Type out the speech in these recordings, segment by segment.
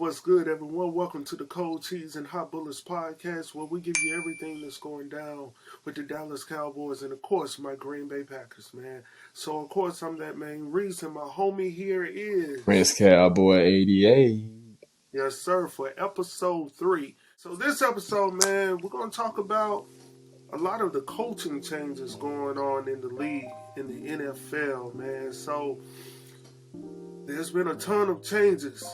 What's good, everyone? Welcome to the Cold Cheese and Hot Bullets podcast, where we give you everything that's going down with the Dallas Cowboys and, of course, my Green Bay Packers, man. So, of course, I'm that main reason. My homie here is, Prince Cowboy 88. yes, sir, for episode 3. So, this episode, man, we're going to talk about a lot of the coaching changes going on in the league, in the NFL, man. So, there's been a ton of changes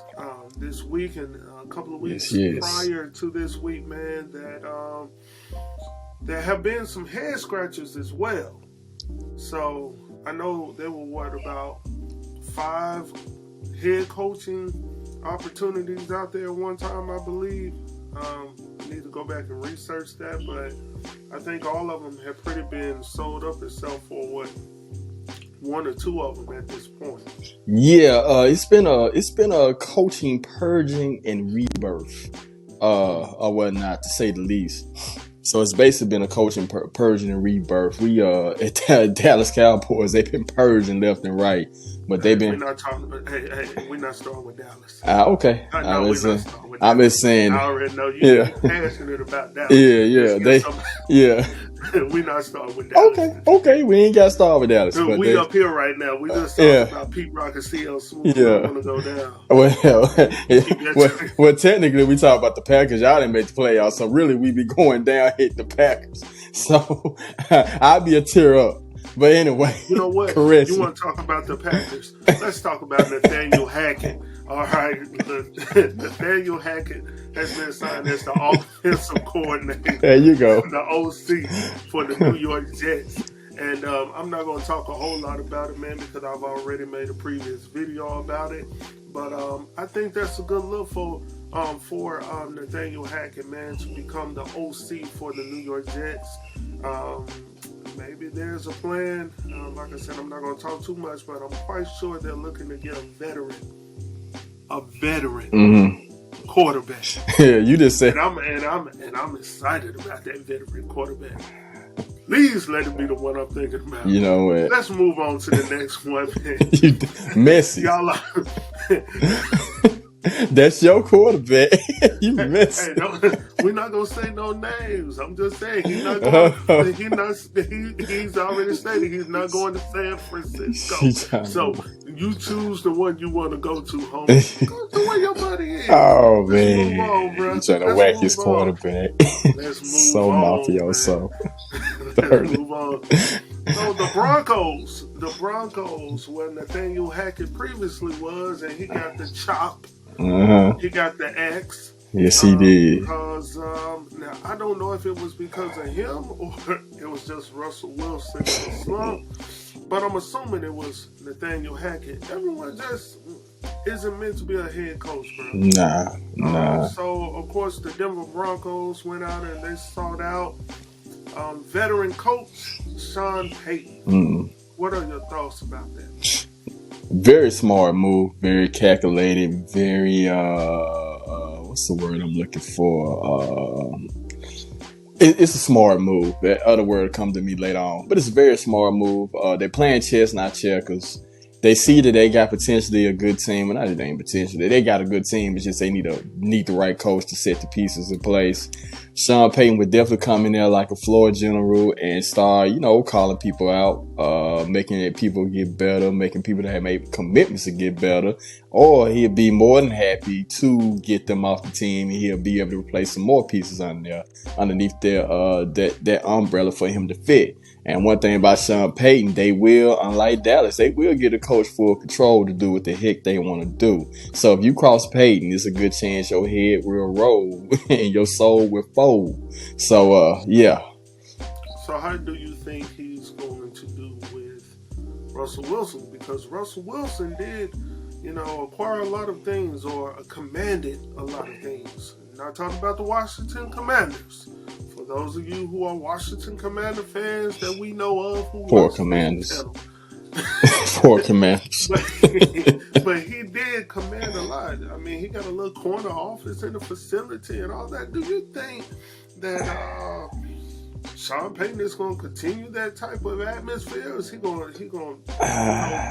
this week and a couple of Yes, weeks yes. prior to this week, man. That there have been some head scratchers as well. So I know there were about 5 head coaching opportunities out there at one time, I believe. I need to go back and research that, but I think all of them have pretty been sold up except for 1 or 2 of them at this point. Yeah, it's been a coaching purging and rebirth, or whatnot, to say the least. So it's basically been a coaching purging and rebirth. We at Dallas Cowboys, they've been purging left and right, but they've been. We're not talking. We're not starting with Dallas. Okay. No, we're not starting with Dallas. I'm just saying. I already know you're passionate about Dallas. Yeah. We're not starting with Dallas. Okay. We ain't got to start with Dallas. Dude, we up here right now. We just talking about Pete Rock and CL Smooth. Yeah. We want to go down. Well, technically, we talk about the Packers. Y'all didn't make the playoffs, so really, we be going down, hit the Packers. So I'll be a tear up. But anyway, you know what? You want to talk about the Packers? Let's talk about Nathaniel Hackett. All right, Nathaniel Hackett has been signed as the offensive coordinator. There you go. The OC for the New York Jets. And I'm not going to talk a whole lot about it, man, because I've already made a previous video about it. But I think that's a good look for Nathaniel Hackett, man, to become the OC for the New York Jets. Maybe there's a plan. Like I said, I'm not going to talk too much, but I'm quite sure they're looking to get a veteran quarterback. Yeah, you just said. And I'm excited about that veteran quarterback. Please let it be the one I'm thinking about. You know what? Let's move on to the next one, man. Messy. Y'all That's your quarterback. You messy. Hey, we're not gonna say no names. I'm just saying he's not going. He's already stated he's not going to San Francisco. So you choose the one you want to go to, homie. Go to where your buddy is. Oh Let's man, move on, bro. he's trying to whack his quarterback. Let's move so on, mafioso. Let's move on. So the Broncos, where Nathaniel Hackett previously was, and he got the chop. He got the X. Yes, he did. Because now I don't know if it was because of him or it was just Russell Wilson in the slump, but I'm assuming it was Nathaniel Hackett. Everyone just isn't meant to be a head coach, bro. Nah. So of course the Denver Broncos went out and they sought out veteran coach Sean Payton. What are your thoughts about that? Very smart move, very calculated, very what's the word I'm looking for? It's a smart move. That other word come to me later on, but it's a very smart move. They're playing chess, not checkers. They see that they got potentially a good team, and not that they ain't potentially. They got a good team. It's just they need the right coach to set the pieces in place. Sean Payton would definitely come in there like a floor general and start, calling people out, making people get better, making people that have made commitments to get better. Or he'll be more than happy to get them off the team, and he'll be able to replace some more pieces underneath their that umbrella for him to fit. And one thing about Sean Payton, they will, unlike Dallas, they will get a coach full control to do what the heck they want to do. So if you cross Payton, it's a good chance your head will roll and your soul will fold. So, yeah. So how do you think he's going to do with Russell Wilson? Because Russell Wilson did, acquire a lot of things or commanded a lot of things. Not talking about the Washington Commanders. For those of you who are Washington Commander fans that we know of, who Poor Commanders. Poor Commanders. But he did command a lot. I mean, he got a little corner office in the facility and all that. Do you think that Sean Payton is going to continue that type of atmosphere? Or is he going to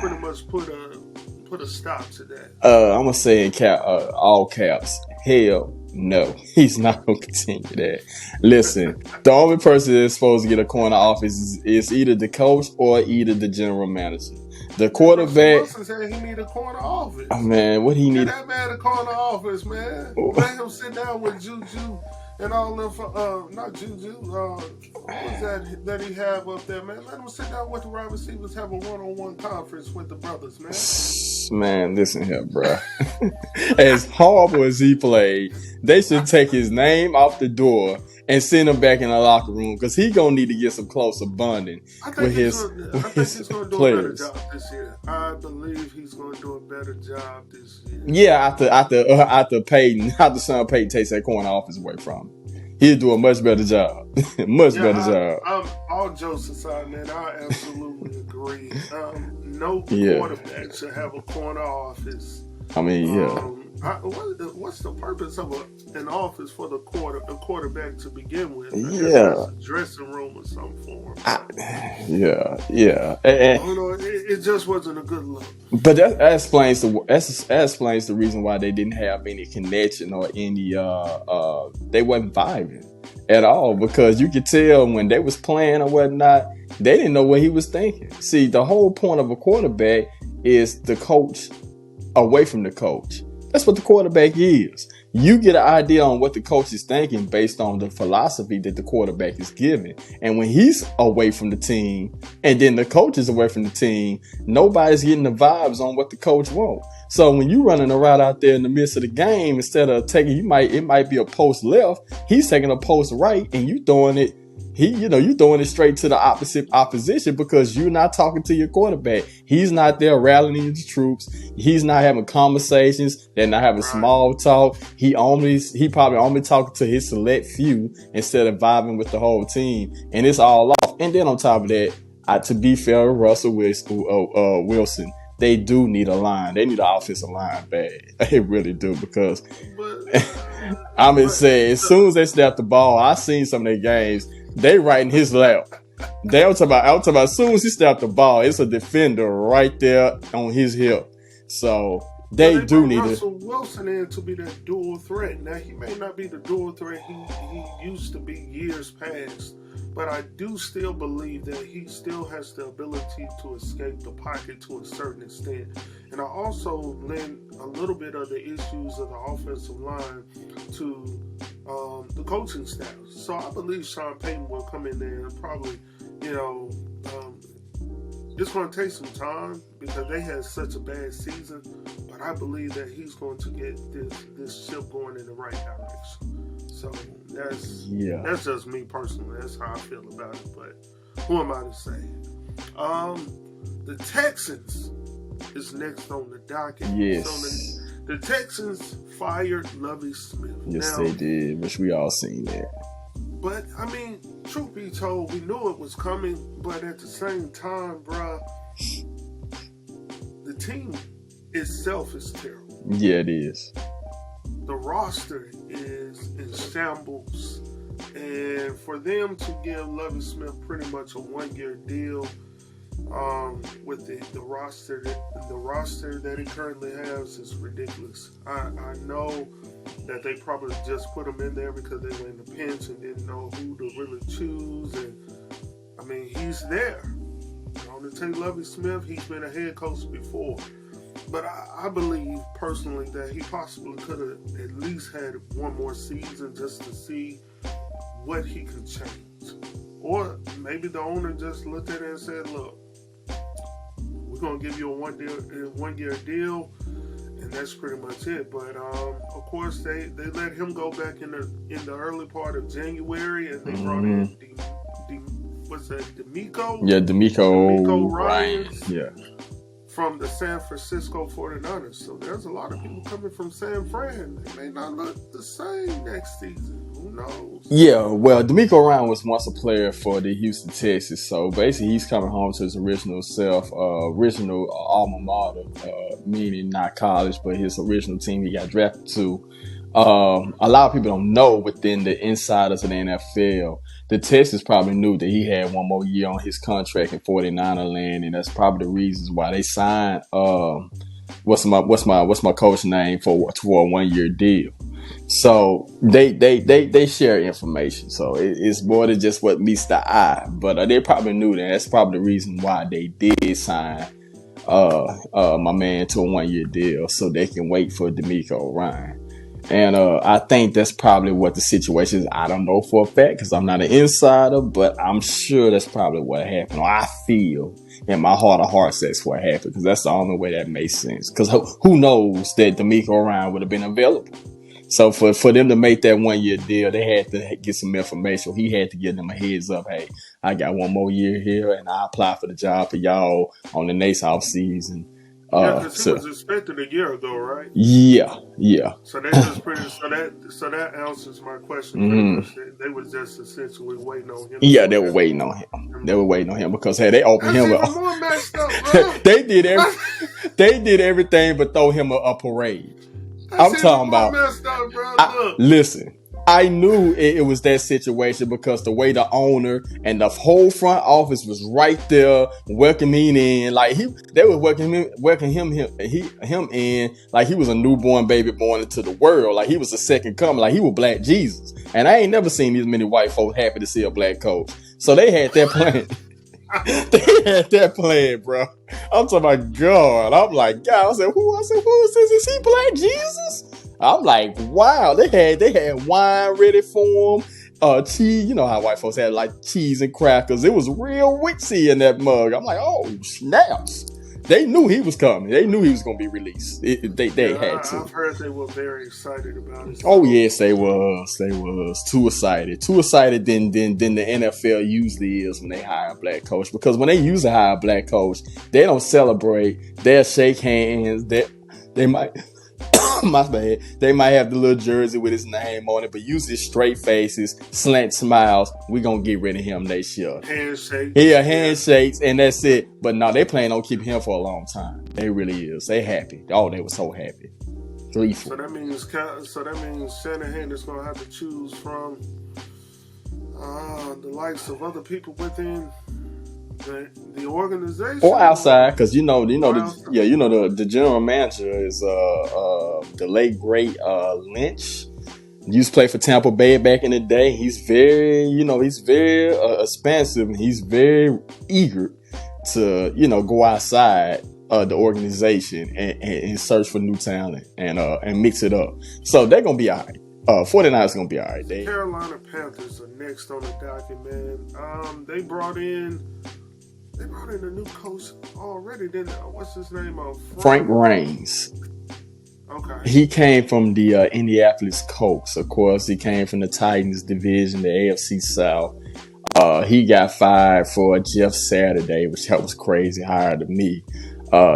pretty much put put a stop to that? I'm gonna say in all caps. Hell no, he's not gonna continue that. Listen, the only person that's supposed to get a corner office is either the coach or either the general manager. The quarterback. Russell Wilson said he need a corner office. Oh, man, what he need? That man a corner office, man. Let him sit down with Juju and all them. Not Juju. What was that he have up there, man? Let him sit down with the wide receivers, have a one-on-one conference with the brothers, man. Man, listen here, bro. As horrible as he played, they should take his name off the door and send him back in the locker room because he gonna need to get some closer bonding with his players. I think he's gonna do a better job this year. I believe he's gonna do a better job this year. Yeah, after Sean Payton takes that corner office away from him, he'll do a much better job. Better job. All jokes aside, man, I absolutely agree. No quarterback should have a corner office. I mean, what's the purpose of an office for the quarterback to begin with? A dressing room or something for him. It just wasn't a good look. But that explains the reason why they didn't have any connection or any they wasn't vibing at all, because you could tell when they was playing or whatnot, they didn't know what he was thinking. See, the whole point of a quarterback is the coach away from the coach. That's what the quarterback is. You get an idea on what the coach is thinking based on the philosophy that the quarterback is giving. And when he's away from the team and then the coach is away from the team, nobody's getting the vibes on what the coach wants. So when you running around out there in the midst of the game, instead of taking, it might be a post left, he's taking a post right, and you throwing it. You throwing it straight to the opposition because you're not talking to your quarterback. He's not there rallying the troops. He's not having conversations. They're not having small talk. He probably only talking to his select few instead of vibing with the whole team. And it's all off. And then on top of that, to be fair to Russell Wilson, they do need a line. They need an offensive line bad. They really do, because I'm gonna say, as soon as they snap the ball, I seen some of their games. They right in his lap. I'm talking about as soon as he snapped the ball, it's a defender right there on his hip. So they do need Russell Wilson in to be that dual threat. Now, he may not be the dual threat he used to be years past, but I do still believe that he still has the ability to escape the pocket to a certain extent. And I also lend a little bit of the issues of the offensive line to the coaching staff. So I believe Sean Payton will come in there and probably, it's going to take some time because they had such a bad season. But I believe that he's going to get this ship going in the right direction. So that's just me personally. That's how I feel about it. But who am I to say? The Texans is next on the docket. Yes. So the Texans fired Lovie Smith. Yes, they did, which we all seen that. But, I mean, truth be told, we knew it was coming, but at the same time, bruh, the team itself is terrible. Yeah, it is. The roster is in shambles. And for them to give Lovie Smith pretty much a one-year deal, with the roster that he currently has is ridiculous. I know that they probably just put him in there because they were in the pinch and didn't know who to really choose. And I mean, he's there. On the take Lovie Smith, he's been a head coach before. But I believe personally that he possibly could have at least had one more season just to see what he could change. Or maybe the owner just looked at it and said, look, we're going to give you a one-year deal, and that's pretty much it. But, of course, they let him go back in the early part of January, and they brought in DeMeco? Yeah, DeMeco Ryans. Yeah. From the San Francisco 49ers. So there's a lot of people coming from San Fran. They may not look the same next season. Who knows? Yeah, well, DeMeco Ryan was once a player for the Houston Texans. So basically, he's coming home to his original self, original alma mater, meaning not college, but his original team he got drafted to. A lot of people don't know within the insiders of the NFL, the Texans probably knew that he had one more year on his contract in 49er land, and that's probably the reasons why they signed what's my coach name for a 1 year deal. So they share information. So it's more than just what meets the eye. But they probably knew that. That's probably the reason why they did sign my man to a 1 year deal, so they can wait for D'Amico Ryan. And I think that's probably what the situation is. I don't know for a fact because I'm not an insider, but I'm sure that's probably what happened. Or I feel in my heart of hearts that's what happened, because that's the only way that makes sense. Because who knows that D'Amico Ryan would have been available. So for them to make that 1 year deal, they had to get some information. He had to give them a heads up. Hey, I got 1 more year here, and I apply for the job for y'all on the next off season. Yeah, because he was expected a year ago, right? Yeah. So they just so that answers my question pretty much. They were just essentially waiting on him. Yeah, they were waiting on him. They were waiting on him because they opened him up. More messed up, bro. they did everything but throw him a parade. I'm talking about. Messed up, bro. Listen, I knew it was that situation because the way the owner and the whole front office was right there welcoming in, like they were welcoming him in like he was a newborn baby born into the world, like he was the second coming, like he was Black Jesus. And I ain't never seen these many white folks happy to see a black coach. So they had that plan. They had that plan, bro. I'm talking about God. I'm like, God. I said, who is this? Is he Black Jesus? I'm like, wow. They had wine ready for him. Cheese. You know how white folks had like cheese and crackers. It was real witchy in that mug. I'm like, oh snaps. They knew he was coming. They knew he was going to be released. They had to. I've heard they were very excited about it. Oh yes, they was. They was too excited. Too excited than the NFL usually is when they hire a black coach. Because when they usually hire a black coach, they don't celebrate. They'll shake hands. They might. My bad. They might have the little jersey with his name on it, but usually straight faces, slant smiles. We gonna get rid of him next year. Handshakes. Yeah, handshakes, and that's it. But no, they plan on keeping him for a long time. They really is. They happy. Oh, they were so happy. Gleeful. So that means Shanahan is gonna have to choose from the likes of other people within the organization or outside, because the general manager is the late great Lynch. Used to play for Tampa Bay back in the day. He's very expansive, and he's very eager to go outside the organization and search for new talent and mix it up. So they're gonna be all right. 49ers gonna be all right. Carolina Panthers are next on the docket, man. They brought in a new coach already. What's his name? Frank Reigns. Okay. He came from the Indianapolis Colts. Of course, he came from the Titans division, the AFC South. He got fired for Jeff Saturday, which was crazy hire to me.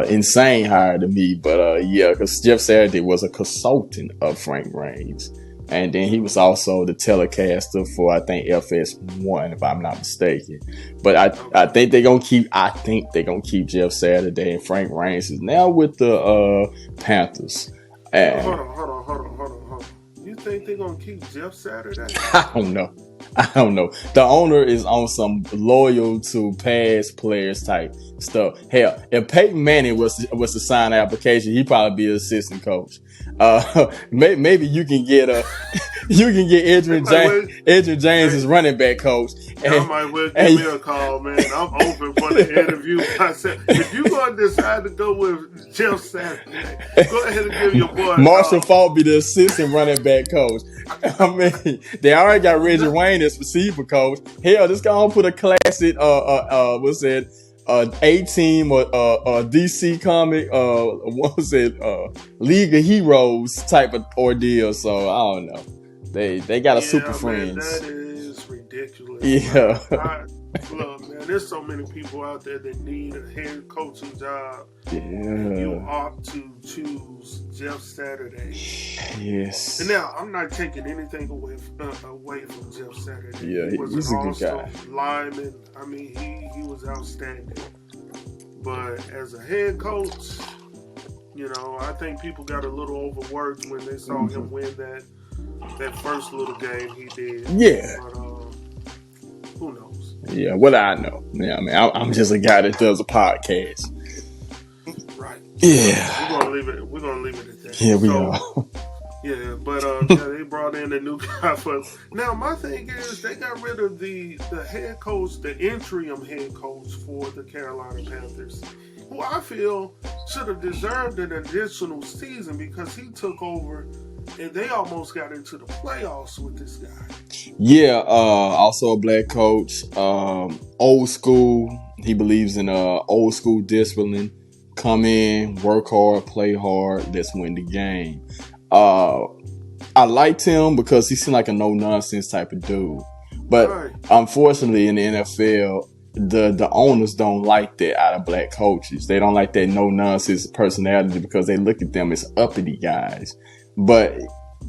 Insane hire to me. But because Jeff Saturday was a consultant of Frank Reigns. And then he was also the telecaster for, I think, FS1, if I'm not mistaken. But I think they're gonna keep Jeff Saturday, and Frank Reigns is now with the Panthers. And hold on. You think they're gonna keep Jeff Saturday? I don't know. The owner is on some loyal to past players type stuff. Hell, if Peyton Manning was to sign an application, he'd probably be an assistant coach. Maybe you can get Adrian James as running back coach. I might well give me a call, man. I'm open for the interview. I said, if you're going to decide to go with Jeff Saturday, go ahead and give your boy Marshall Faulk be the assistant running back coach. I mean, they already got Reggie Wayne as receiver coach. Hell, just go on put a classic A-Team or DC comic, League of Heroes type of ordeal. So I don't know. They got a Super Friends. That is ridiculous. Yeah. Look, man, there's so many people out there that need a head coaching job. Yeah. And you opt to choose Jeff Saturday. Yes. And now, I'm not taking anything away from Jeff Saturday. Yeah, he was he's an a good guy. lineman. I mean, he was outstanding. But as a head coach, I think people got a little overworked when they saw him win that first little game he did. Yeah. But who knows? Yeah, what I know. Yeah, I mean, I'm just a guy that does a podcast. Right. Yeah. We're gonna leave it at that. Here we So are. yeah, but yeah, they brought in a new guy for. Now my thing is they got rid of the head coach, the interim head coach for the Carolina Panthers, who I feel should have deserved an additional season because he took over and they almost got into the playoffs with this guy. Yeah, also a black coach. Old school. He believes in old school discipline. Come in, work hard, play hard. Let's win the game. Uh, I liked him because he seemed like a no nonsense type of dude. But Right. unfortunately, in the NFL, the owners don't like that out of black coaches. They don't like that no nonsense personality because they look at them as uppity guys. But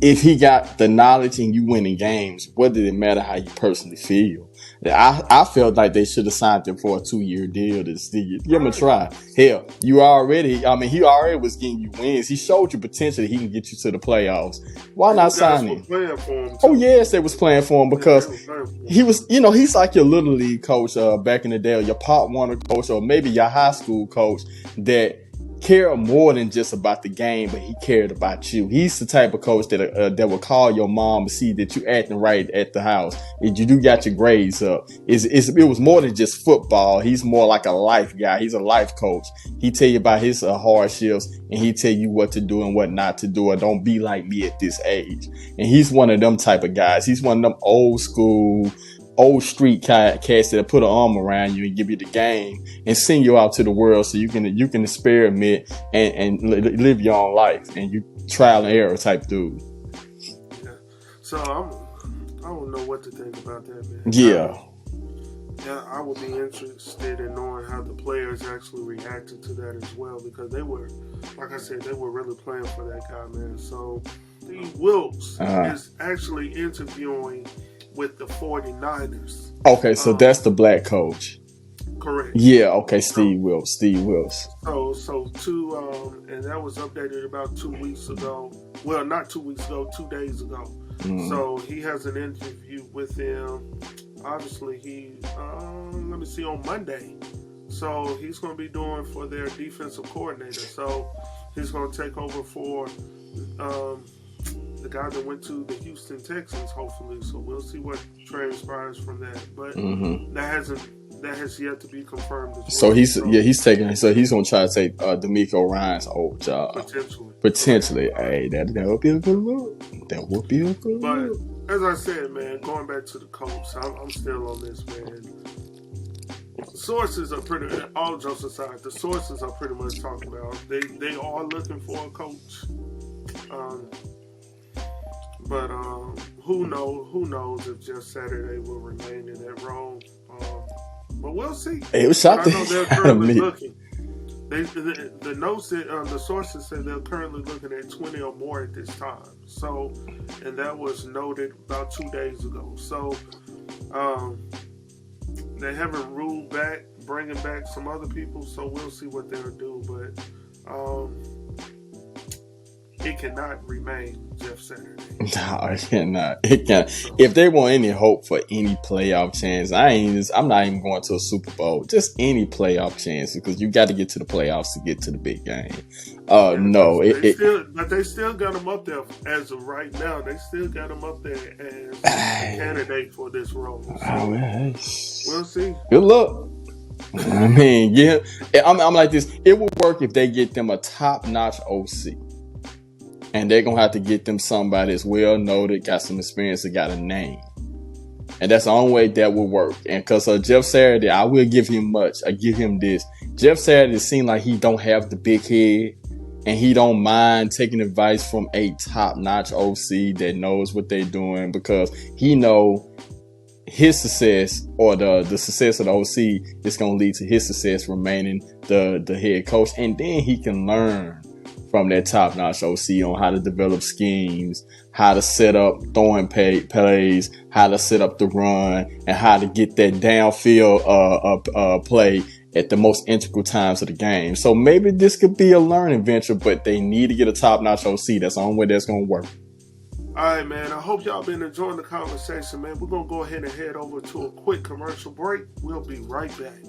if he got the knowledge and you winning games, what did it matter how you personally feel? I felt like they should have signed him for a 2-year deal to see, give him a try. Hell, he already was getting you wins. He showed you potential that he can get you to the playoffs. Why not sign him? Playing for him Oh yes, they was playing for him because he was, he's like your little league coach back in the day, or your Pop Warner coach, or maybe your high school coach that cared more than just about the game, but he cared about you. He's the type of coach that will call your mom to see that you acting right at the house, and you do got your grades up. It was more than just football. He's more like a life guy. He's a life coach. He tell you about his hardships, and he tell you what to do and what not to do, or don't be like me at this age. And he's one of them type of guys. He's one of them old school, old street cats that put an arm around you and give you the game and send you out to the world so you can experiment and live your own life, and you trial and error type dude. Yeah. So I don't know what to think about that, man. Yeah. I would be interested in knowing how the players actually reacted to that as well, because they were, like I said, they were really playing for that guy, man. So Steve Wilkes is actually interviewing with the 49ers. Okay, so that's the black coach. Correct. Yeah, okay, Steve Wilkes. So and that was updated about 2 weeks ago. Well, not 2 weeks ago, 2 days ago. Mm-hmm. So he has an interview with him. Obviously, let me see, on Monday. So he's going to be doing for their defensive coordinator. So he's going to take over for the guy that went to the Houston Texans, hopefully. So we'll see what transpires from that. But that has yet to be confirmed as well. So he's gonna try to take D'Amico Ryan's old job. Potentially. Hey, that would be a good look. That would be a good look. But as I said, man, going back to the Colts, I'm still on this, man. Sources are all jokes aside, the sources are pretty much talking about they are looking for a coach. But who knows if Jeff Saturday will remain in that role. But we'll see. It was shot. I know they're currently looking. The notes that the sources said they're currently looking at 20 or more at this time. So, and that was noted about 2 days ago. So, they haven't ruled back bringing back some other people. So we'll see what they'll do. But it cannot remain Jeff Saturday. No, it cannot. It can't. If they want any hope for any playoff chance, I'm not even going to a Super Bowl. Just any playoff chance, because you got to get to the playoffs to get to the big game. No, but they still got them up there as of right now. They still got them up there as a candidate for this role. So we'll see. Good luck. I mean, yeah, I'm like this. It will work if they get them a top-notch OC. And they're going to have to get them somebody that's well-noted, got some experience, that got a name. And that's the only way that will work. And because Jeff Saturday, I will give him much. I give him this. Jeff Saturday seems like he don't have the big head. And he don't mind taking advice from a top-notch OC that knows what they're doing. Because he know his success, or the success of the OC, is going to lead to his success remaining the head coach. And then he can learn from that top-notch OC on how to develop schemes, how to set up throwing plays, how to set up the run, and how to get that downfield play at the most integral times of the game. So maybe this could be a learning venture, but they need to get a top-notch OC. That's the only way that's going to work. All right, man. I hope y'all been enjoying the conversation, man. We're going to go ahead and head over to a quick commercial break. We'll be right back.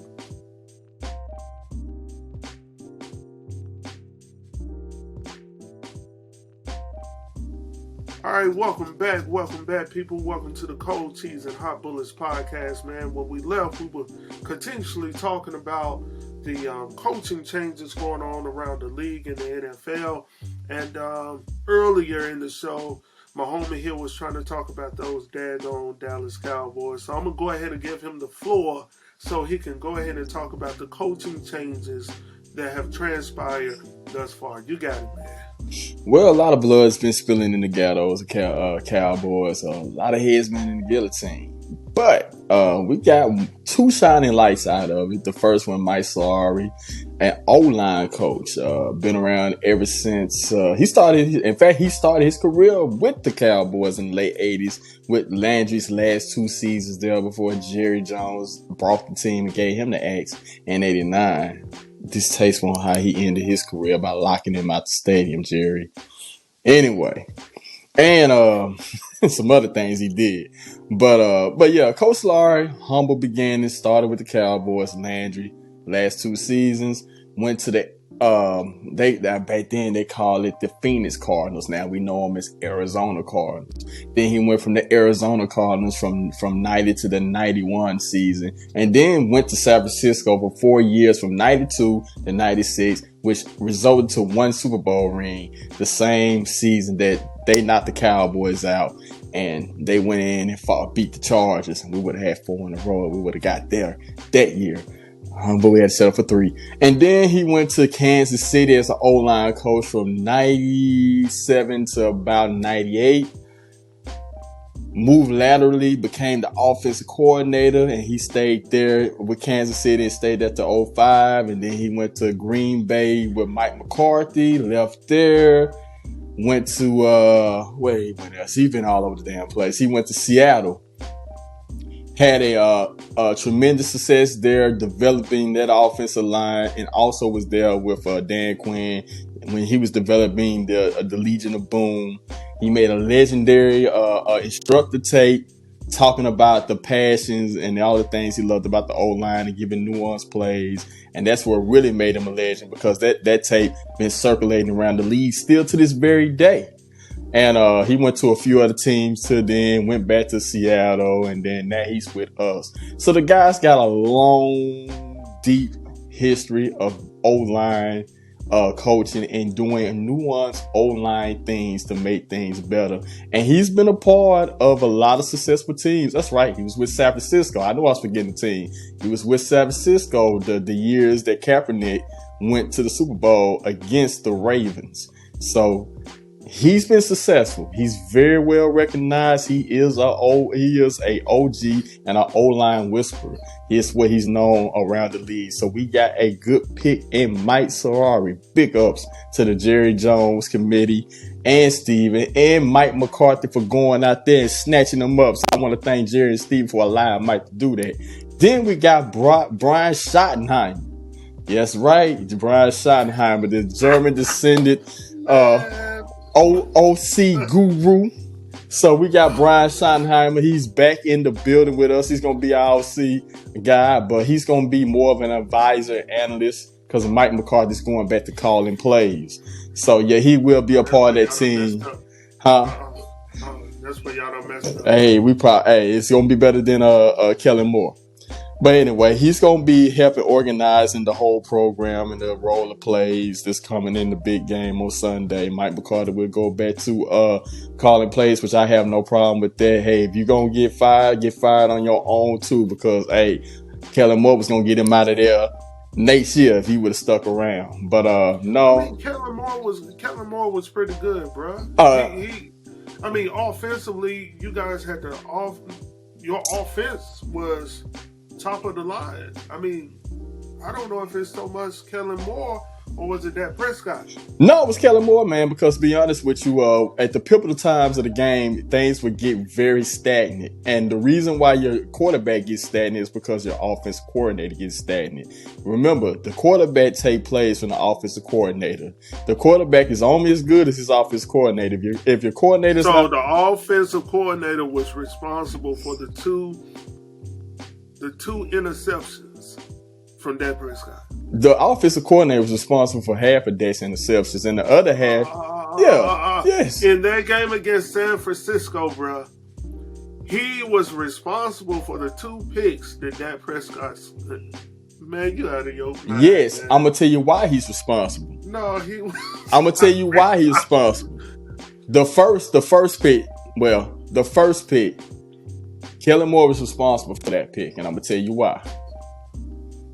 All right, welcome back, people. Welcome to the Cold Cheese and Hot Bullets podcast, man. When we left, we were continuously talking about the coaching changes going on around the league and the NFL. And earlier in the show, my homie here was trying to talk about those daggone Dallas Cowboys. So I'm going to go ahead and give him the floor so he can go ahead and talk about the coaching changes that have transpired thus far. You got it, man. Well, a lot of blood's been spilling in the ghettos of Cowboys. A lot of heads been in the guillotine. But we got two shining lights out of it. The first one, Mike Solari, an O-line coach. Been around ever since he started. In fact, he started his career with the Cowboys in the late 80s with Landry's last 2 seasons there before Jerry Jones brought the team and gave him the axe in 89. Distasteful on how he ended his career by locking him out the stadium, Jerry. Anyway, and some other things he did, but yeah, Coach Solari, humble beginnings, started with the Cowboys. Landry, last 2 seasons, went to the back then they call it the Phoenix Cardinals. Now we know them as Arizona Cardinals. Then he went from the Arizona Cardinals from 90 to the 91 season, and then went to San Francisco for 4 years from 92 to 96, which resulted to 1 Super Bowl ring the same season that they knocked the Cowboys out, and they went in and beat the Chargers, and we would have had 4 in a row. We would have got there that year. But we had to settle for 3. And then he went to Kansas City as an O-line coach from 97 to about 98. Moved laterally, became the offensive coordinator, and he stayed there with Kansas City and stayed there to 05. And then he went to Green Bay with Mike McCarthy, left there. Went to, where he went else? He's been all over the damn place. He went to Seattle. Had a tremendous success there, developing that offensive line, and also was there with Dan Quinn when he was developing the Legion of Boom. He made a legendary instructor tape talking about the passions and all the things he loved about the O-line and giving nuanced plays. And that's what really made him a legend, because that tape been circulating around the league still to this very day. And he went to a few other teams till then, went back to Seattle, and then now he's with us. So the guy's got a long, deep history of O-line coaching and doing nuanced O-line things to make things better. And he's been a part of a lot of successful teams. That's right. He was with San Francisco. I know I was forgetting the team. He was with San Francisco the years that Kaepernick went to the Super Bowl against the Ravens. So he's been successful. He's very well recognized. He is a OG and an O-line whisperer. It's what he's known around the league. So we got a good pick in Mike Solari. Big ups to the Jerry Jones committee and Steven and Mike McCarthy for going out there and snatching them up. So I want to thank Jerry and Steven for allowing Mike to do that. Then we got Brian Schottenheimer. Yes, right. Brian Schottenheimer, the German descended OC guru. So we got Brian Schottenheimer. He's back in the building with us. He's going to be our OC guy, but he's going to be more of an advisor, analyst, because Mike McCarthy's going back to calling plays. So yeah, he will be a part of that team. That's where y'all don't mess up. Hey, it's going to be better than Kellen Moore. But anyway, he's going to be helping organizing the whole program and the role of plays that's coming in the big game on Sunday. Mike McCarthy will go back to calling plays, which I have no problem with that. Hey, if you're going to get fired on your own too, because, hey, Kellen Moore was going to get him out of there next year if he would have stuck around. But, no. I mean, Kellen Moore was pretty good, bro. Offensively, you guys had your offense was top of the line. I mean, I don't know if it's so much Kellen Moore or was it Dak Prescott? No, it was Kellen Moore, man, because to be honest with you, at the pivotal times of the game, things would get very stagnant. And the reason why your quarterback gets stagnant is because your offensive coordinator gets stagnant. Remember, the quarterback takes plays from the offensive coordinator. The quarterback is only as good as his offensive coordinator. If your coordinator's the offensive coordinator was responsible for the two interceptions from Dak Prescott. The offensive coordinator was responsible for half of Dak's interceptions, and the other half. Yeah. Yes. In that game against San Francisco, bro, he was responsible for the 2 picks that Dak Prescott. Man, you out of your mind. Yes, man. I'm gonna tell you why he's responsible. No, he. I'm gonna tell you why he's responsible. The first pick. Well, the first pick. Kellen Moore was responsible for that pick, and I'm gonna tell you why.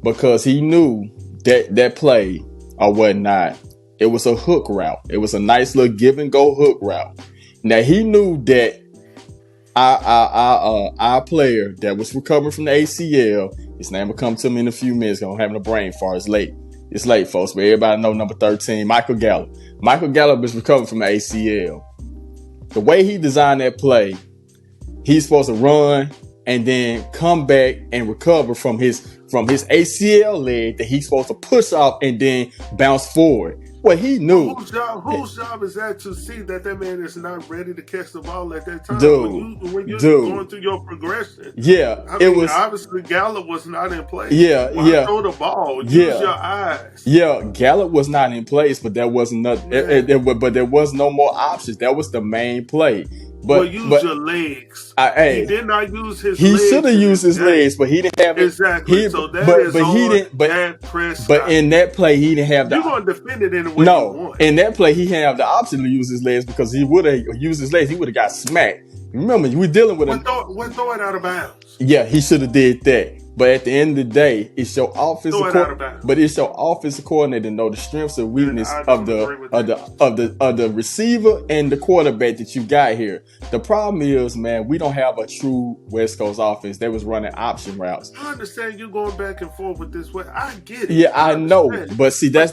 Because he knew that play or whatnot, it was a hook route. It was a nice little give and go hook route. Now he knew that our player that was recovering from the ACL, his name will come to me in a few minutes. I'm having a brain fart. It's late. It's late, folks, but everybody know number 13, Michael Gallup. Michael Gallup is recovering from the ACL. The way he designed that play, he's supposed to run and then come back and recover from his ACL leg that he's supposed to push off and then bounce forward. Well, he knew. Whose job is that to see that man is not ready to catch the ball at that time? Dude, when you're going through your progression. Yeah, I mean, obviously Gallup was not in place. Yeah, Why throw the ball? Use your eyes. Yeah, Gallup was not in place, but there was nothing. But there was no more options. That was the main play. But use your legs. He did not use his legs. He should have used his legs, but he didn't have it. Exactly. But in that play, he didn't have the. You're going to defend it in the way you want. In that play, he didn't have the option to use his legs because he would have used his legs. He would have got smacked. Remember, we're dealing with him. Throw it out of bounds. Yeah, he should have did that. But at the end of the day, it's your offensive coordinator to know the strengths and weakness of the receiver and the quarterback that you got here. The problem is, man, we don't have a true West Coast offense. They was running option routes. I understand you going back and forth with this way. I get it. Yeah, I know. But see, that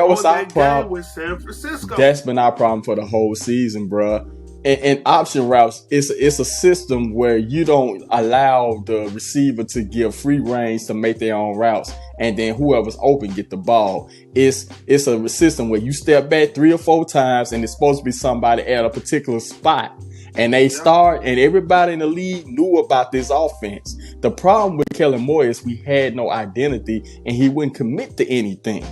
was our problem with San Francisco. That's been our problem for the whole season, bruh. And option routes, it's a system where you don't allow the receiver to give free range to make their own routes, and then whoever's open get the ball. It's a system where you step back 3 or 4 times, and it's supposed to be somebody at a particular spot. And they start, and everybody in the league knew about this offense. The problem with Kellen Moore is we had no identity, and he wouldn't commit to anything.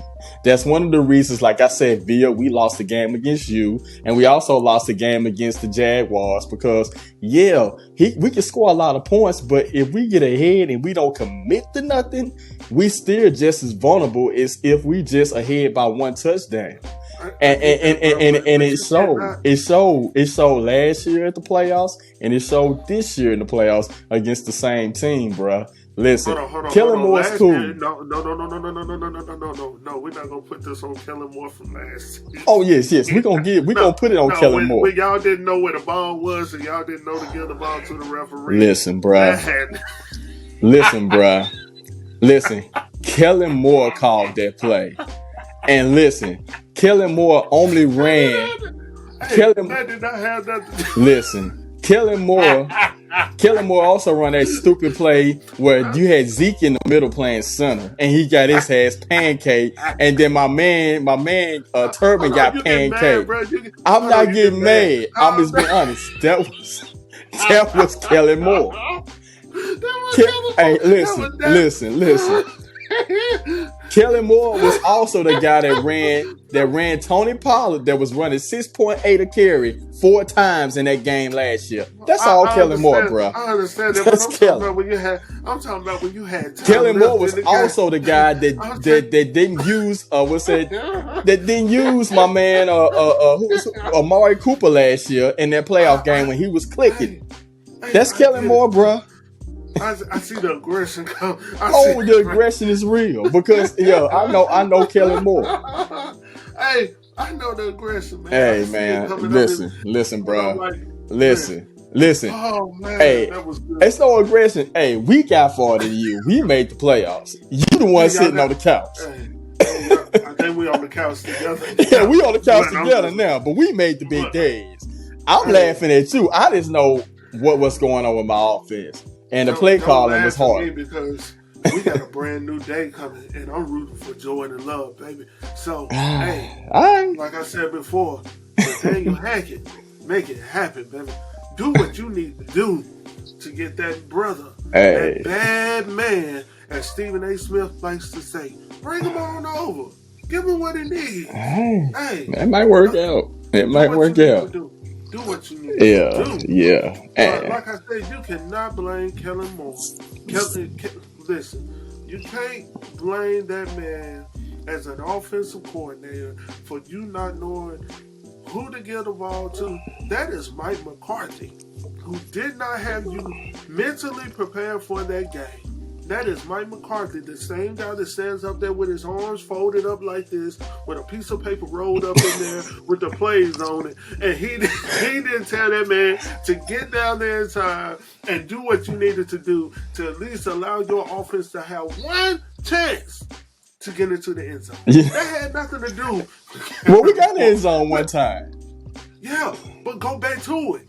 That's one of the reasons, like I said, Via, we lost the game against you, and we also lost the game against the Jaguars because, we can score a lot of points, but if we get ahead and we don't commit to nothing, we still just as vulnerable as if we just ahead by 1 touchdown. And it showed last year at the playoffs, and it showed this year in the playoffs against the same team, bruh. Listen, Kellen Moore's cool. No. We're not gonna put this on Kellen Moore from last season. Oh yes. We're gonna put it on Kellen Moore. When y'all didn't know where the ball was and y'all didn't know to give the ball to the referee. Listen, bruh. Listen, Kellen Moore called that play. And listen, Kellen Moore only ran. That did not have nothing. Listen, Kellen Moore also run that stupid play where you had Zeke in the middle playing center, and he got his ass pancake, and then my man Turbin got pancake. I'm not getting mad. I'm just being honest. That was Kellen Moore. Hey, listen. Kellen Moore was also the guy that ran Tony Pollard, that was running 6.8 a carry 4 times in that game last year. That's all Kellen Moore, bro. I understand that, but I'm talking about when you had time. Kellen Moore was also the guy that didn't use that didn't use my man who was Amari Cooper last year in that playoff game when he was clicking. That's Kellen Moore, bro. I see the aggression come. The aggression is real because I know Kellen Moore. Hey, I know the aggression, man. Hey, man, listen, bro. Listen. Oh man, hey, that was good. It's no aggression. Hey, we got farther than you. We made the playoffs. You the one sitting on the couch. I think we on the couch together. Yeah, we on the couch together now, but we made the big days. I'm laughing at you. I just know what's going on with my offense. And the play calling was hard. Because we got a brand new day coming, and I'm rooting for joy and love, baby. So, like I said before, Nathaniel Hackett, make it happen, baby. Do what you need to do to get that brother, that bad man, as Stephen A. Smith likes to say. Bring him on over. Give him what he needs. Hey, Hey, that might work out. It do might what you work need to out. do. Do what you need to Yeah, do. yeah. But And like I said, you cannot blame Kellen Moore. Listen, you can't blame that man as an offensive coordinator for you not knowing who to give the ball to. That is Mike McCarthy, who did not have you mentally prepared for that game. That is Mike McCarthy, the same guy that stands up there with his arms folded up like this, with a piece of paper rolled up in there with the plays on it. And he didn't tell that man to get down there in time and do what you needed to do to at least allow your offense to have one chance to get into the end zone. yeah. That had nothing to do Well, we got in the end zone one with, time. yeah, but go back to it.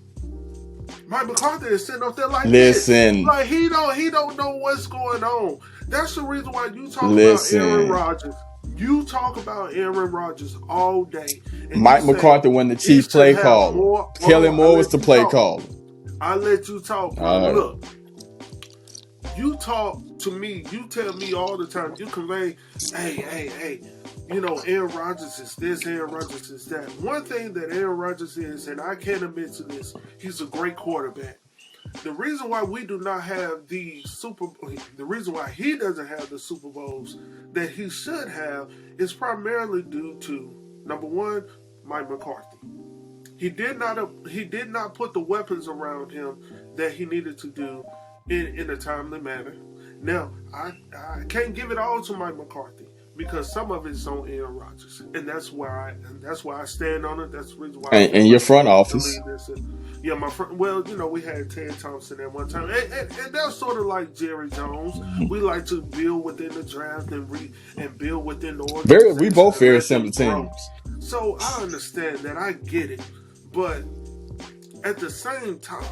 Mike McCarthy is sitting up there like this. Listen, Like he don't know what's going on. That's the reason why you talk about Aaron listen. Rodgers. You talk about Aaron Rodgers all day. And Mike you say McCarthy wasn't the he chief should play have caller. more. Kellen Moore was the play Talk. caller. I let you talk, bro. All right. Look. You talk to me, you tell me all the time, you convey, hey, you know, Aaron Rodgers is this, Aaron Rodgers is that. One thing that Aaron Rodgers is, and I can't admit to this, he's a great quarterback. The reason why we do not have the reason why he doesn't have the Super Bowls that he should have is primarily due to, number one, Mike McCarthy. He did not put the weapons around him that he needed to do in a timely manner. Now, I can't give it all to Mike McCarthy because some of it's on Aaron Rodgers, and that's why I stand on it. That's the reason why. And your front office. Yeah, my friend. Well, you know, we had Ted Thompson at one time, and that's sort of like Jerry Jones. We like to build within the draft and build within the organization. We both very similar teams. So I understand that. I get it, but at the same time,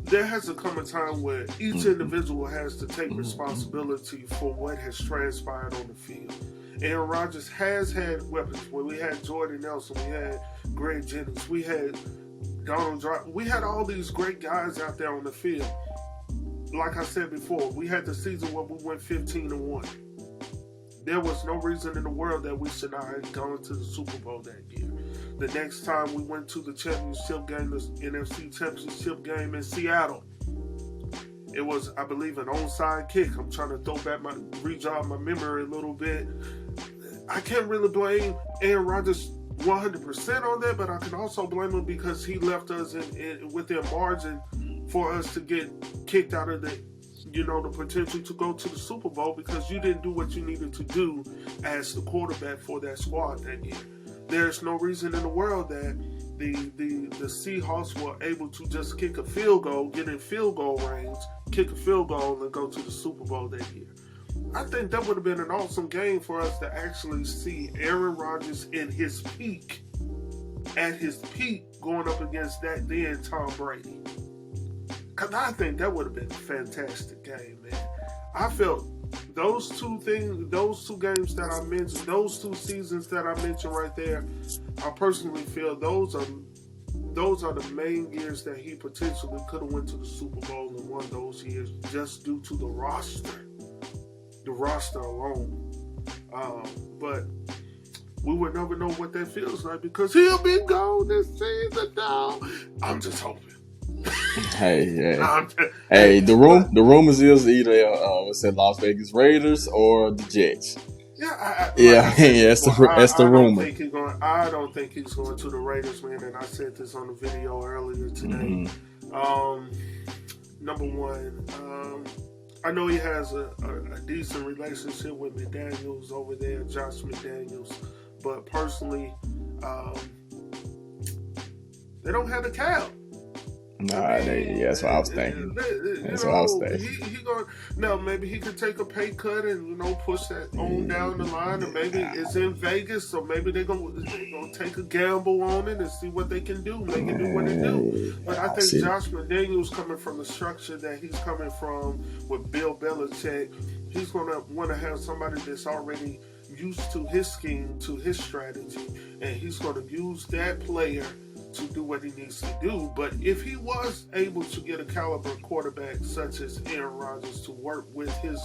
there has to come a time where each individual has to take responsibility for what has transpired on the field. Aaron Rodgers has had weapons. When we had Jordan Nelson, we had Greg Jennings, we had Donald Driver, we had all these great guys out there on the field. Like I said before, we had the season where we went 15-1. There was no reason in the world that we should not have gone to the Super Bowl that year. The next time we went to the championship game, the NFC championship game in Seattle, it was, I believe, an onside kick. I'm trying to rejog my memory a little bit. I can't really blame Aaron Rodgers 100% on that, but I can also blame him because he left us within margin for us to get kicked out of the potential to go to the Super Bowl because you didn't do what you needed to do as the quarterback for that squad that year. There's no reason in the world that the Seahawks were able to just kick a field goal, get in field goal range, kick a field goal, and go to the Super Bowl that year. I think that would have been an awesome game for us to actually see Aaron Rodgers at his peak, going up against that then Tom Brady. Because I think that would have been a fantastic game, man. I felt those two games that I mentioned, those two seasons that I mentioned right there, I personally feel those are the main years that he potentially could have went to the Super Bowl and won those years just due to the roster alone. But we would never know what that feels like because he'll be gone this season now. I'm just hoping. Hey, the rumors is either Las Vegas Raiders or the Jets. That's the rumor. I don't think he's going to the Raiders, man. And I said this on the video earlier today. Number one, I know he has a decent relationship with McDaniels over there, Josh McDaniels, but personally, they don't have the cap. That's what I was thinking. Now maybe he could take a pay cut and push that on down the line, and maybe it's in Vegas, so maybe they're gonna take a gamble on it and see what they can do, make it do what it do. But I think Josh McDaniels, coming from the structure that he's coming from with Bill Belichick, he's gonna want to have somebody that's already used to his scheme, to his strategy, and he's gonna use that player to do what he needs to do. But if he was able to get a caliber quarterback such as Aaron Rodgers to work with his,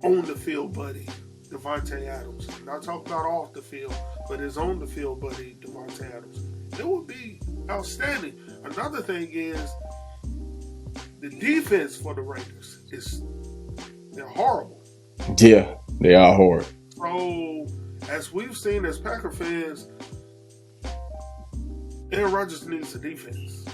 on the field buddy, Devontae Adams. Not talking about off the field, but his on the field buddy, Devontae Adams. It would be outstanding. Another thing is the defense for the Raiders they're horrible. Yeah, they are horrible. So, as we've seen as Packer fans, Aaron Rodgers needs a defense.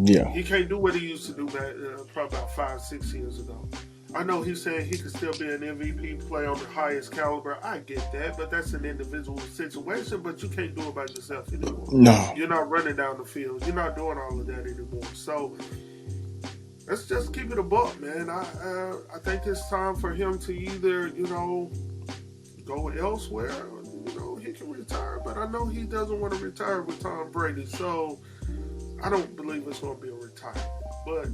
Yeah. He can't do what he used to do back probably about 5-6 years ago. I know he's saying he could still be an MVP player on the highest caliber. I get that, but that's an individual situation. But you can't do it by yourself anymore. No. You're not running down the field. You're not doing all of that anymore. So let's just keep it a buck, man. I think it's time for him to either, go elsewhere or, he can retire. But I know he doesn't want to retire with Tom Brady. So I don't believe it's going to be a retirement. But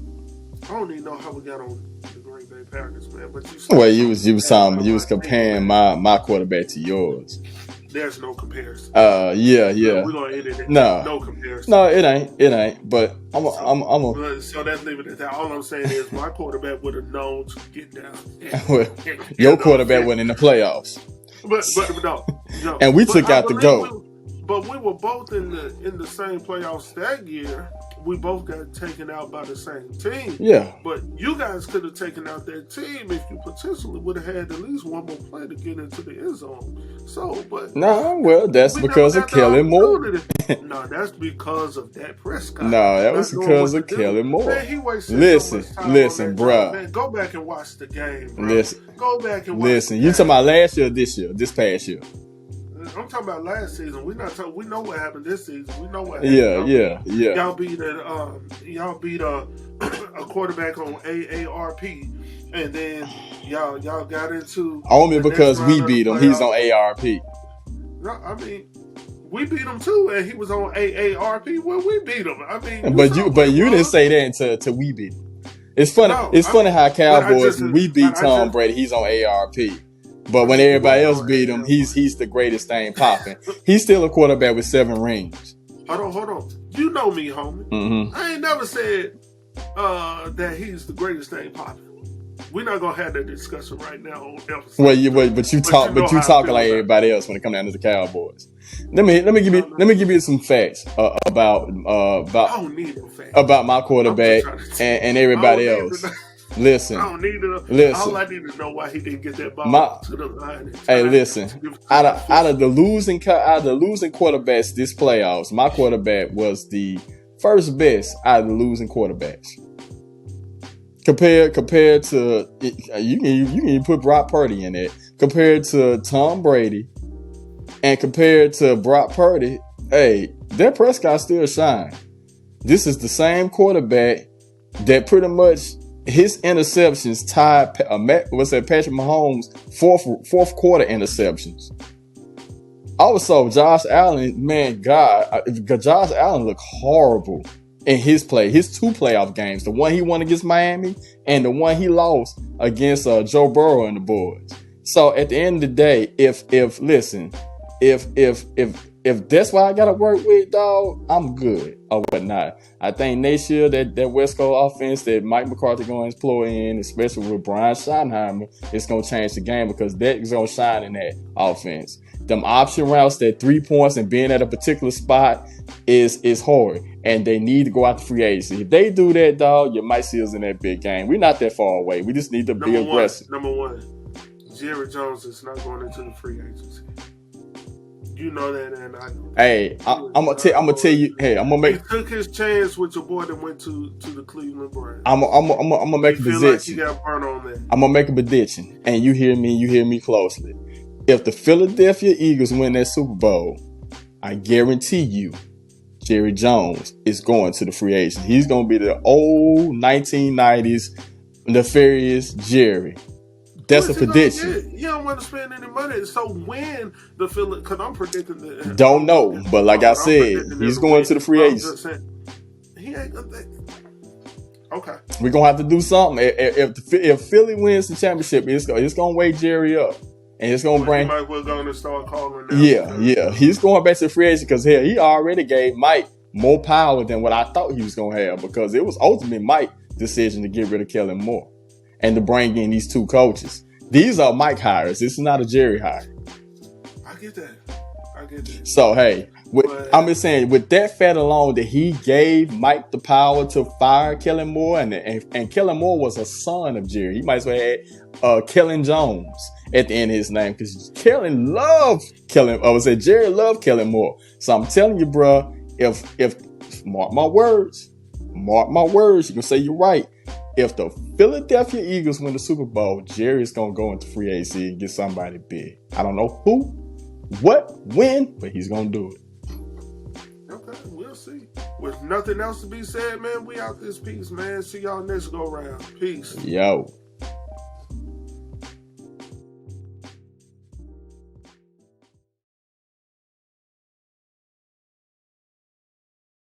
I don't even know how we got on the Green Bay Packers, man. But you was comparing my quarterback to yours. There's no comparison. Yeah. We're gonna end it. No comparison. No, it ain't. But I'm So that's leaving it at that. All I'm saying is my quarterback would have known to get down. Your quarterback went in the playoffs. But no. And we took out the GOAT. But we were both in the same playoffs that year. We both got taken out by the same team. Yeah. But you guys could have taken out that team if you potentially would have had at least one more play to get into the end zone. So, but that's because of Kellen Moore. No, that's because of Dak Prescott. No, that was because of Kellen Moore. Man, he wasted listen, so much time listen, bro. Man, go back and watch the game, bro. Go back and watch. Listen, you talking about last year or this year? This past year? I'm talking about last season. We know what happened this season. We know what happened. Yeah. Y'all beat a quarterback on AARP, and then y'all got into only because we beat him. He's on ARP. No, I mean we beat him too, and he was on AARP. Well, we beat him. I mean, but you didn't say that until we beat him. It's funny. No, funny how Cowboys when we beat Tom Brady, he's on ARP. But when everybody else beat him, he's the greatest thing popping. He's still a quarterback with 7 rings. Hold on. You know me, homie. Mm-hmm. I ain't never said that he's the greatest thing popping. We're not gonna have that discussion right now on episode. But you talk like everybody else when it comes down to the Cowboys. Let me give you some facts about I don't need no facts about my quarterback and everybody else. Listen. I don't need to know. All I need to know why he didn't get that ball to the line. Hey, listen. Out of the losing quarterbacks this playoffs, my quarterback was the first best out of the losing quarterbacks. Compared to you can put Brock Purdy in it. Compared to Tom Brady, and compared to Brock Purdy, hey, Dak Prescott still shine. This is the same quarterback that pretty much. His interceptions tied Patrick Mahomes' fourth quarter interceptions. Also, Josh Allen, man, Josh Allen looked horrible in his 2 playoff games. The one he won against Miami and the one he lost against Joe Burrow and the boys. So at the end of the day, if that's what I gotta work with, dog, I'm good or whatnot. I think next year that West Coast offense that Mike McCarthy gonna employ in, especially with Brian Schottenheimer, it's gonna change the game because that's gonna shine in that offense. Them option routes, that 3 points and being at a particular spot is hard, and they need to go out to free agency. If they do that, dog, you might see us in that big game. We're not that far away. We just need to be aggressive. Number one, Jerry Jones is not going into the free agency. You know that, and I know. Hey, I'm gonna tell you. Hey, I'm gonna make. He took his chance with your boy that went to the Cleveland Browns. I'm gonna make a prediction. Like you got burn on that. I'm gonna make a prediction, and you hear me closely. If the Philadelphia Eagles win that Super Bowl, I guarantee you, Jerry Jones is going to the free agent. He's gonna be the old 1990s nefarious Jerry. That's a prediction. You don't want to spend any money. So when the Philly, because I'm predicting that. Don't know, but like I said, he's going to the free agency. He ain't gonna think. Okay. We're gonna have to do something. If Philly wins the championship, it's gonna wake Jerry up, and it's gonna bring. Mike was gonna start calling. Yeah. He's going back to the free agency because he already gave Mike more power than what I thought he was gonna have, because it was ultimately Mike's decision to get rid of Kellen Moore and to bring in these 2 coaches. These are Mike hires. This is not a Jerry hire. I get that. I get that. So hey, I'm just saying, with that fact alone, that he gave Mike the power to fire Kellen Moore, and Kellen Moore was a son of Jerry. He might as well add Kellen Jones at the end of his name, because Kellen loved Kellen. I would say Jerry loved Kellen Moore. So I'm telling you, bro, if mark my words, you can say you're right. If the Philadelphia Eagles win the Super Bowl, Jerry's gonna go into free agency and get somebody big. I don't know who, what, when, but he's gonna do it. Okay, we'll see. With nothing else to be said, man, we out this piece, man. See y'all next go round. Peace. Yo.